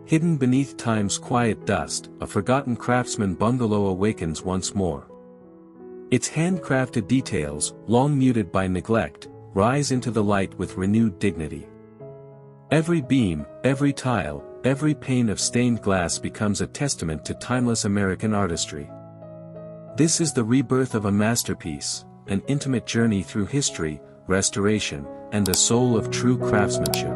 Hidden beneath time's quiet dust, a forgotten Craftsman Bungalow awakens once more. Its handcrafted details, long muted by neglect, rise into the light with renewed dignity. Every beam, every tile, every pane of stained glass becomes a testament to timeless American artistry. This is the rebirth of a masterpiece, an intimate journey through history, restoration, and the soul of true craftsmanship.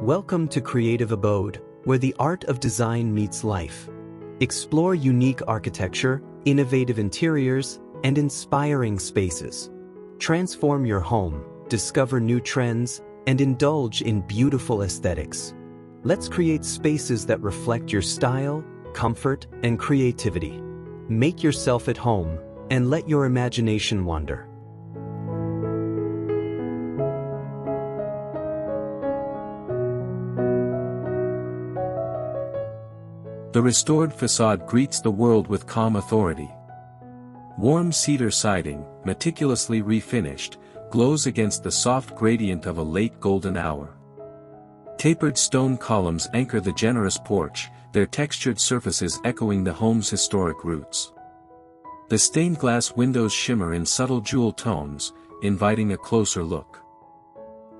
Welcome to Creative Abode, where the art of design meets life. Explore unique architecture, innovative interiors, and inspiring spaces. Transform your home, discover new trends, and indulge in beautiful aesthetics. Let's create spaces that reflect your style, comfort, and creativity. Make yourself at home, and let your imagination wander. The restored facade greets the world with calm authority. Warm cedar siding, meticulously refinished, glows against the soft gradient of a late golden hour. Tapered stone columns anchor the generous porch, their textured surfaces echoing the home's historic roots. The stained glass windows shimmer in subtle jewel tones, inviting a closer look.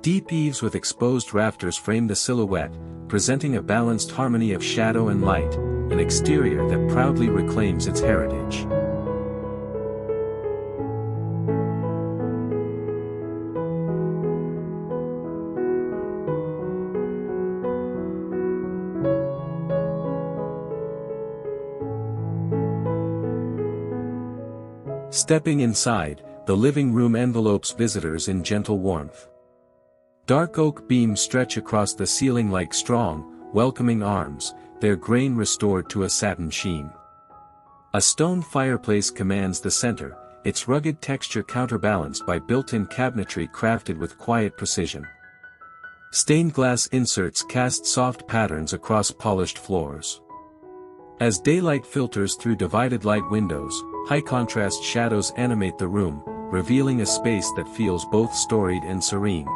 Deep eaves with exposed rafters frame the silhouette, presenting a balanced harmony of shadow and light, an exterior that proudly reclaims its heritage. Stepping inside, the living room envelopes visitors in gentle warmth. Dark oak beams stretch across the ceiling like strong, welcoming arms, their grain restored to a satin sheen. A stone fireplace commands the center, its rugged texture counterbalanced by built-in cabinetry crafted with quiet precision. Stained glass inserts cast soft patterns across polished floors. As daylight filters through divided light windows, high-contrast shadows animate the room, revealing a space that feels both storied and serene.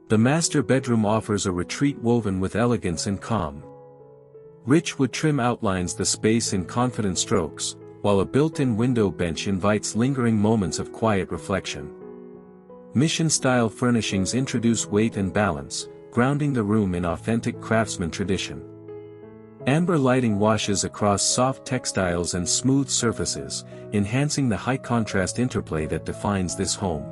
The master bedroom offers a retreat woven with elegance and calm. Rich wood trim outlines the space in confident strokes, while a built-in window bench invites lingering moments of quiet reflection. Mission-style furnishings introduce weight and balance, grounding the room in authentic craftsman tradition. Amber lighting washes across soft textiles and smooth surfaces, enhancing the high-contrast interplay that defines this home.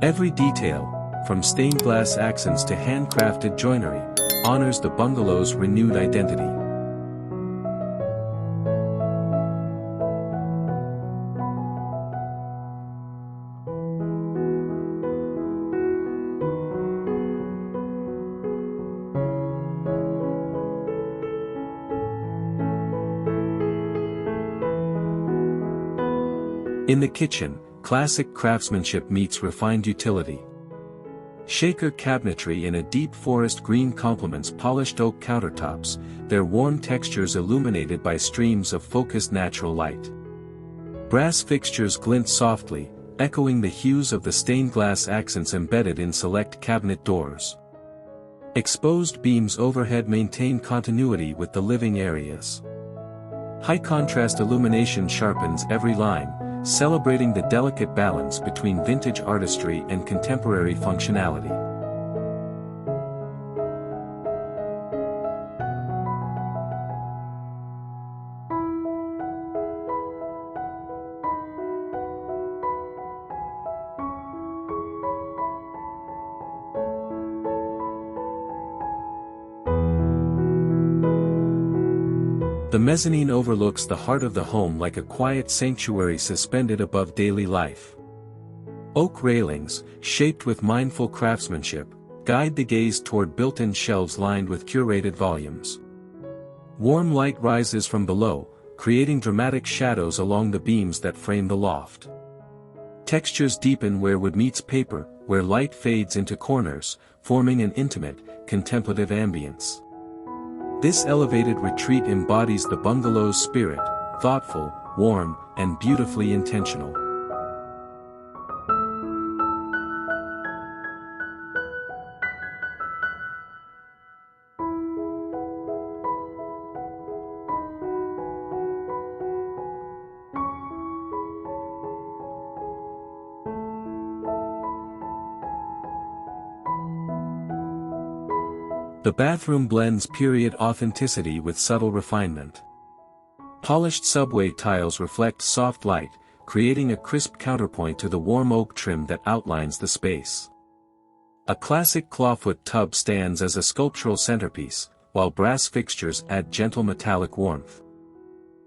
Every detail, from stained glass accents to handcrafted joinery, honors the bungalow's renewed identity. In the kitchen, classic craftsmanship meets refined utility. Shaker cabinetry in a deep forest green complements polished oak countertops, their warm textures illuminated by streams of focused natural light. Brass fixtures glint softly, echoing the hues of the stained glass accents embedded in select cabinet doors. Exposed beams overhead maintain continuity with the living areas. High-contrast illumination sharpens every line, celebrating the delicate balance between vintage artistry and contemporary functionality. The mezzanine overlooks the heart of the home like a quiet sanctuary suspended above daily life. Oak railings, shaped with mindful craftsmanship, guide the gaze toward built-in shelves lined with curated volumes. Warm light rises from below, creating dramatic shadows along the beams that frame the loft. Textures deepen where wood meets paper, where light fades into corners, forming an intimate, contemplative ambience. This elevated retreat embodies the bungalow's spirit, thoughtful, warm, and beautifully intentional. The bathroom blends period authenticity with subtle refinement. Polished subway tiles reflect soft light, creating a crisp counterpoint to the warm oak trim that outlines the space. A classic clawfoot tub stands as a sculptural centerpiece, while brass fixtures add gentle metallic warmth.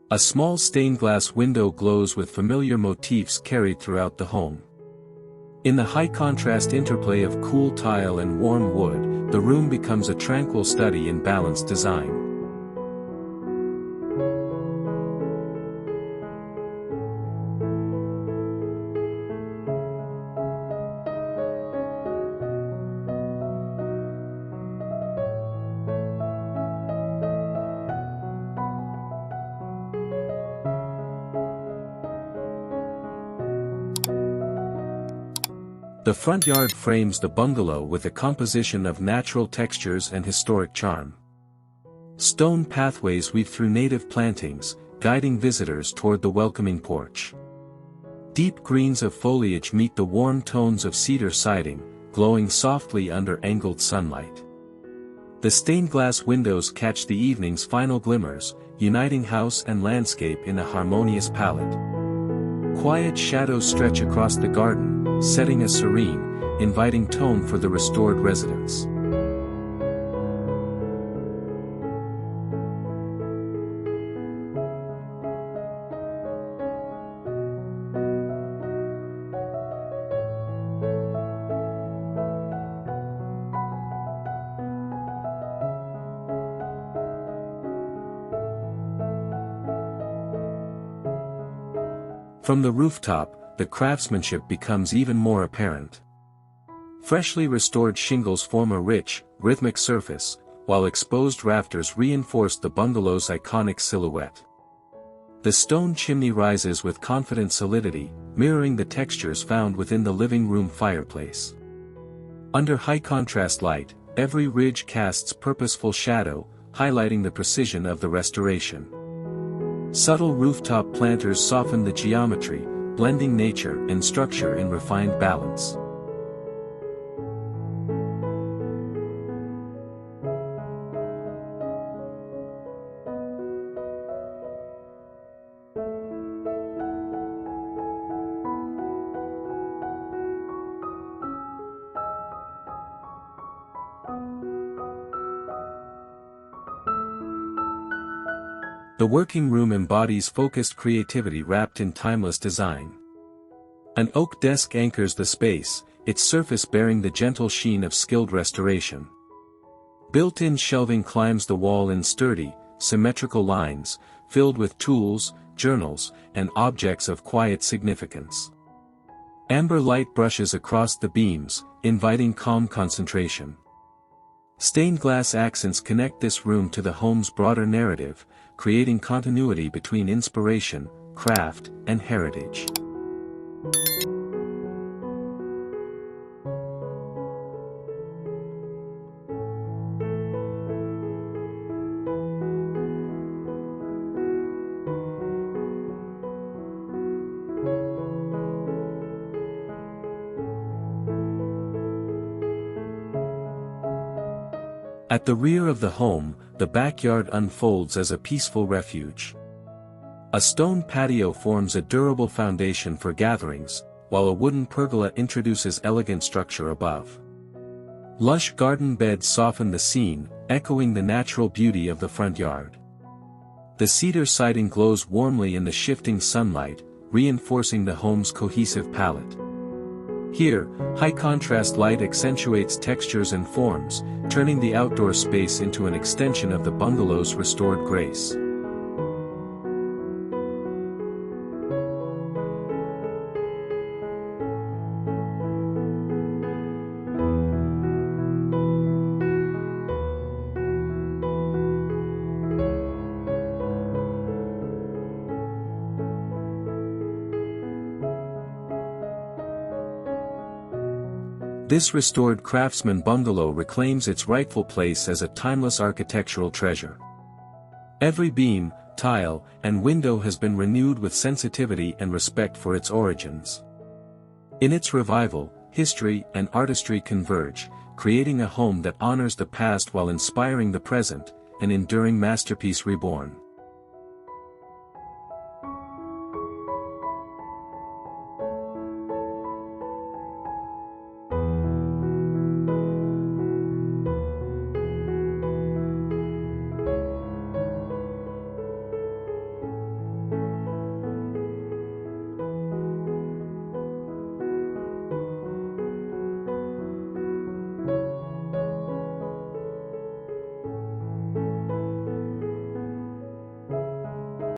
A small stained glass window glows with familiar motifs carried throughout the home. In the high-contrast interplay of cool tile and warm wood, the room becomes a tranquil study in balanced design. The front yard frames the bungalow with a composition of natural textures and historic charm. Stone pathways weave through native plantings, guiding visitors toward the welcoming porch. Deep greens of foliage meet the warm tones of cedar siding, glowing softly under angled sunlight. The stained glass windows catch the evening's final glimmers, uniting house and landscape in a harmonious palette. Quiet shadows stretch across the garden, setting a serene, inviting tone for the restored residence. From the rooftop, the craftsmanship becomes even more apparent. Freshly restored shingles form a rich, rhythmic surface, while exposed rafters reinforce the bungalow's iconic silhouette. The stone chimney rises with confident solidity, mirroring the textures found within the living room fireplace. Under high-contrast light, every ridge casts purposeful shadow, highlighting the precision of the restoration. Subtle rooftop planters soften the geometry, blending nature and structure in refined balance. The working room embodies focused creativity wrapped in timeless design. An oak desk anchors the space, its surface bearing the gentle sheen of skilled restoration. Built-in shelving climbs the wall in sturdy, symmetrical lines, filled with tools, journals, and objects of quiet significance. Amber light brushes across the beams, inviting calm concentration. Stained glass accents connect this room to the home's broader narrative, creating continuity between inspiration, craft, and heritage. At the rear of the home, the backyard unfolds as a peaceful refuge. A stone patio forms a durable foundation for gatherings, while a wooden pergola introduces elegant structure above. Lush garden beds soften the scene, echoing the natural beauty of the front yard. The cedar siding glows warmly in the shifting sunlight, reinforcing the home's cohesive palette. Here, high-contrast light accentuates textures and forms, turning the outdoor space into an extension of the bungalow's restored grace. This restored Craftsman Bungalow reclaims its rightful place as a timeless architectural treasure. Every beam, tile, and window has been renewed with sensitivity and respect for its origins. In its revival, history and artistry converge, creating a home that honors the past while inspiring the present, an enduring masterpiece reborn.